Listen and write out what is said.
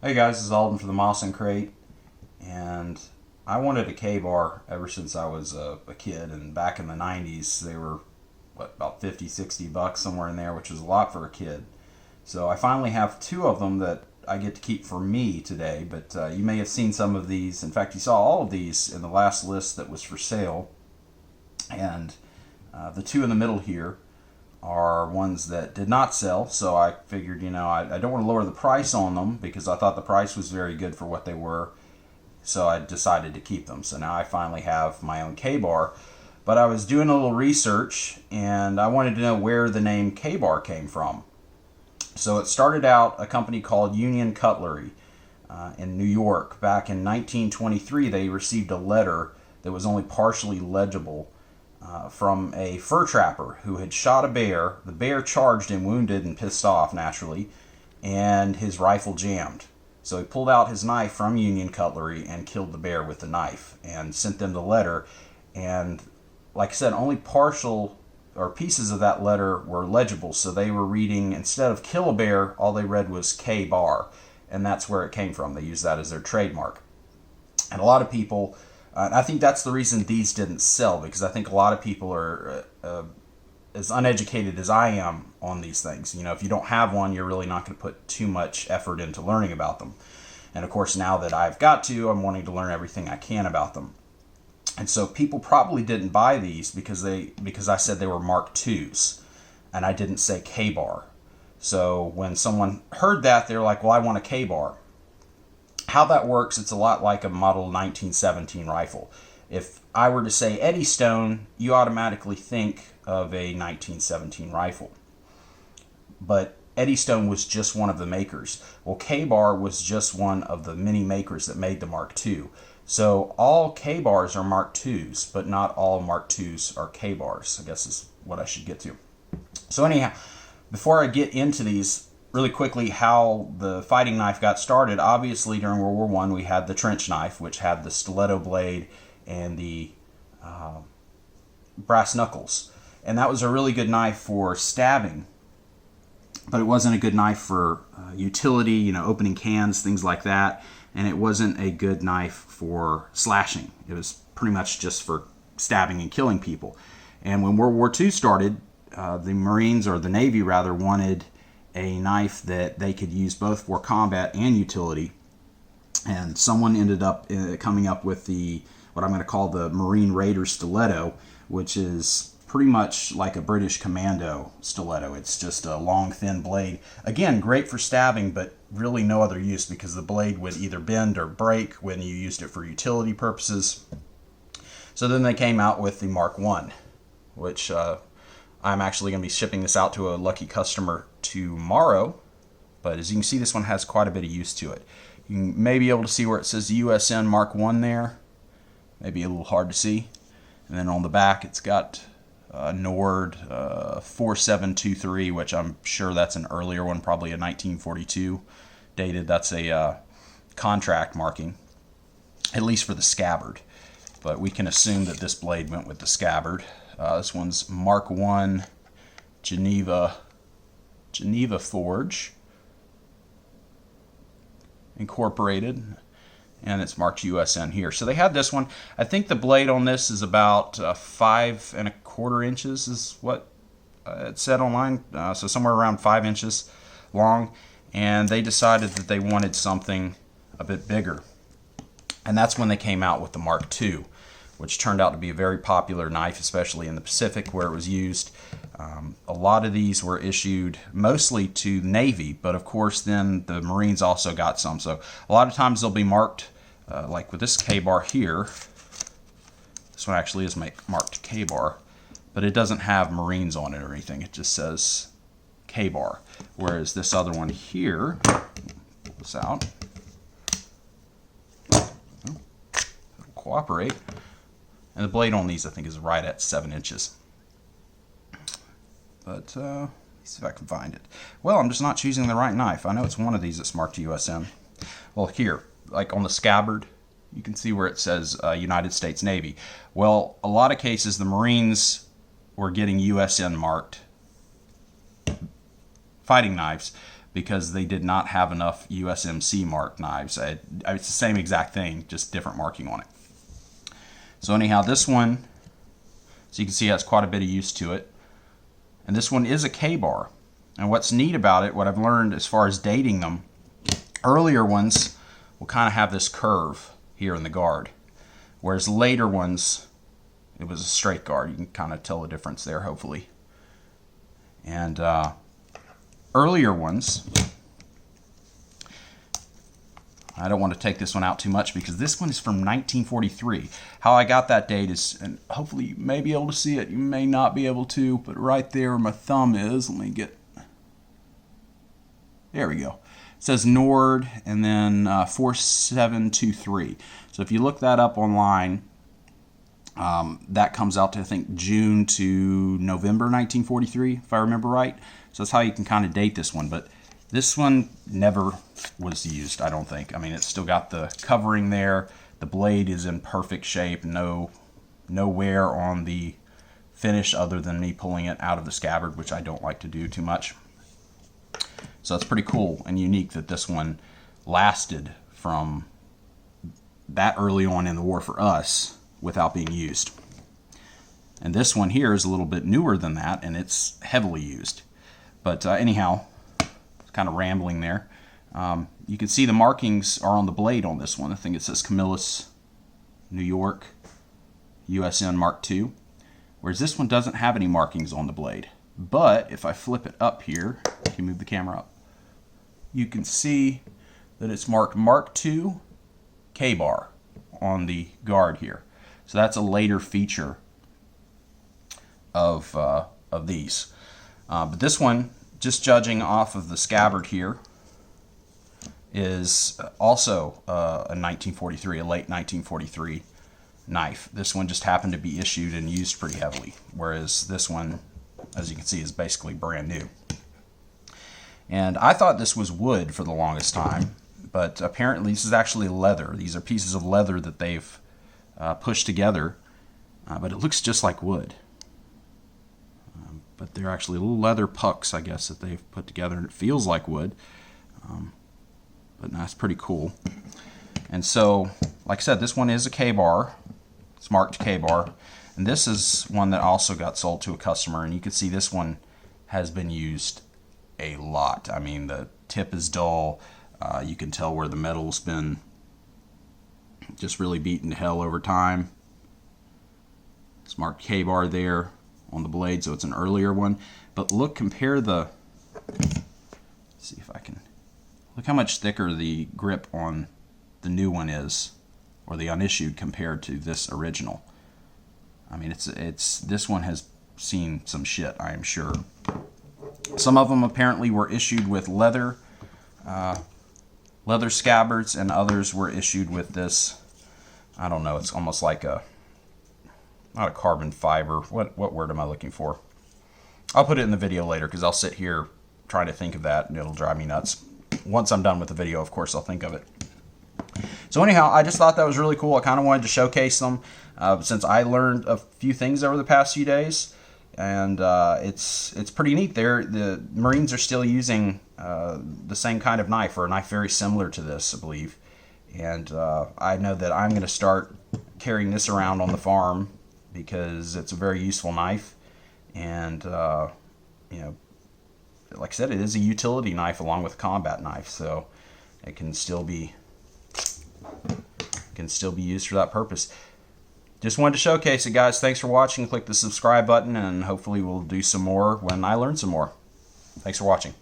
Hey guys, this is Alden for the Moss and Crate, and I wanted a K-bar ever since I was a kid, and back in the 90s they were, about 50, 60 bucks, somewhere in there, which was a lot for a kid. So I finally have two of them that I get to keep for me today, but you may have seen some of these. In fact, you saw all of these in the last list that was for sale, and the two in the middle here are ones that did not sell, so I figured, I don't want to lower the price on them because I thought the price was very good for what they were, so I decided to keep them. So now I finally have my own K-bar, but I was doing a little research and I wanted to know where the name K-bar came from. So it started out a company called Union Cutlery in New York. Back in 1923, they received a letter that was only partially legible from a fur trapper who had shot a bear. The bear charged him, wounded and pissed off, naturally, and his rifle jammed. So he pulled out his knife from Union Cutlery and killed the bear with the knife and sent them the letter. And like I said, only partial or pieces of that letter were legible. So they were reading, instead of kill a bear, all they read was K-bar. And that's where it came from. They used that as their trademark. And a lot of people, I think that's the reason these didn't sell, because I think a lot of people are as uneducated as I am on these things. If you don't have one, you're really not going to put too much effort into learning about them. And of course, now that I've got to, I'm wanting to learn everything I can about them. And so people probably didn't buy these because I said they were Mark IIs, and I didn't say K-bar. So when someone heard that, they're like, well, I want a K-bar. How that works, it's a lot like a model 1917 rifle. If I were to say Eddystone, you automatically think of a 1917 rifle. But Eddystone was just one of the makers. Well, K-bar was just one of the many makers that made the Mark II. So all K-bars are Mark IIs, but not all Mark IIs are K-bars, I guess is what I should get to. So anyhow, before I get into these, really quickly, how the fighting knife got started. Obviously, during World War One, we had the trench knife, which had the stiletto blade and the brass knuckles. And that was a really good knife for stabbing, but it wasn't a good knife for utility, opening cans, things like that. And it wasn't a good knife for slashing. It was pretty much just for stabbing and killing people. And when World War II started, the Marines, or the Navy rather, wanted a knife that they could use both for combat and utility. And someone ended up coming up with what I'm going to call the Marine Raider Stiletto, which is pretty much like a British Commando stiletto. It's just a long, thin blade. Again, great for stabbing, but really no other use because the blade would either bend or break when you used it for utility purposes. So then they came out with the Mark I, which I'm actually going to be shipping this out to a lucky customer tomorrow. But as you can see, this one has quite a bit of use to it. You may be able to see where it says USN Mark I there. Maybe a little hard to see. And then on the back, it's got Nord 4723, which I'm sure that's an earlier one, probably a 1942 dated. That's a contract marking, at least for the scabbard. But we can assume that this blade went with the scabbard. This one's Mark I Geneva Forge Incorporated, and it's marked USN here. So they had this one. I think the blade on this is about 5¼ inches is what it said online, so somewhere around 5 inches long, and they decided that they wanted something a bit bigger, and that's when they came out with the Mark II, which turned out to be a very popular knife, especially in the Pacific where it was used. A lot of these were issued mostly to the Navy, but of course then the Marines also got some. So a lot of times they'll be marked, like with this K-bar here. This one actually is marked K-bar, but it doesn't have Marines on it or anything. It just says K-bar. Whereas this other one here, pull this out, it'll cooperate. And the blade on these, I think, is right at 7 inches. But let's see if I can find it. Well, I'm just not choosing the right knife. I know it's one of these that's marked USN. Well, here, like on the scabbard, you can see where it says United States Navy. Well, a lot of cases, the Marines were getting USN marked fighting knives because they did not have enough USMC marked knives. It's the same exact thing, just different marking on it. So anyhow, this one, so you can see it has quite a bit of use to it. And this one is a K-bar. And what's neat about it, what I've learned as far as dating them, earlier ones will kind of have this curve here in the guard, whereas later ones, it was a straight guard. You can kind of tell the difference there, hopefully. And earlier ones, I don't want to take this one out too much because this one is from 1943. How I got that date is, and hopefully you may be able to see it, you may not be able to, but right there where my thumb is, let me get, there we go. It says Nord and then 4723. So if you look that up online, that comes out to, I think, June to November 1943, if I remember right. So that's how you can kind of date this one. But this one never was used, I don't think. I mean, it's still got the covering there. The blade is in perfect shape. No wear on the finish other than me pulling it out of the scabbard, which I don't like to do too much. So it's pretty cool and unique that this one lasted from that early on in the war for us without being used. And this one here is a little bit newer than that, and it's heavily used. But anyhow, kind of rambling there. You can see the markings are on the blade on this one. I think it says Camillus, New York, USN Mark II, whereas this one doesn't have any markings on the blade. But if I flip it up here, if you move the camera up, you can see that it's marked Mark II K-bar on the guard here. So that's a later feature of these. But this one, just judging off of the scabbard here, is also a 1943, a late 1943 knife. This one just happened to be issued and used pretty heavily, whereas this one, as you can see, is basically brand new. And I thought this was wood for the longest time, but apparently this is actually leather. These are pieces of leather that they've pushed together, but it looks just like wood. But they're actually little leather pucks, I guess, that they've put together, and it feels like wood. But that's pretty cool. And so, like I said, this one is a K-bar. It's marked K-bar. And this is one that also got sold to a customer, and you can see this one has been used a lot. I mean, the tip is dull. You can tell where the metal's been just really beaten to hell over time. It's marked K-bar there on the blade, so it's an earlier one. But look, compare the, let's see if I can, look how much thicker the grip on the new one is, or the unissued, compared to this original. I mean, this one has seen some shit, I am sure. Some of them apparently were issued with leather scabbards, and others were issued with this, I don't know, it's almost like a, not a carbon fiber. What word am I looking for? I'll put it in the video later because I'll sit here trying to think of that and it'll drive me nuts. Once I'm done with the video, of course, I'll think of it. So anyhow, I just thought that was really cool. I kind of wanted to showcase them since I learned a few things over the past few days. And it's pretty neat. The Marines are still using the same kind of knife, or a knife very similar to this, I believe. And I know that I'm going to start carrying this around on the farm because it's a very useful knife. And, you know, like I said, it is a utility knife along with a combat knife. So it can still be used for that purpose. Just wanted to showcase it, guys. Thanks for watching. Click the subscribe button, and hopefully we'll do some more when I learn some more. Thanks for watching.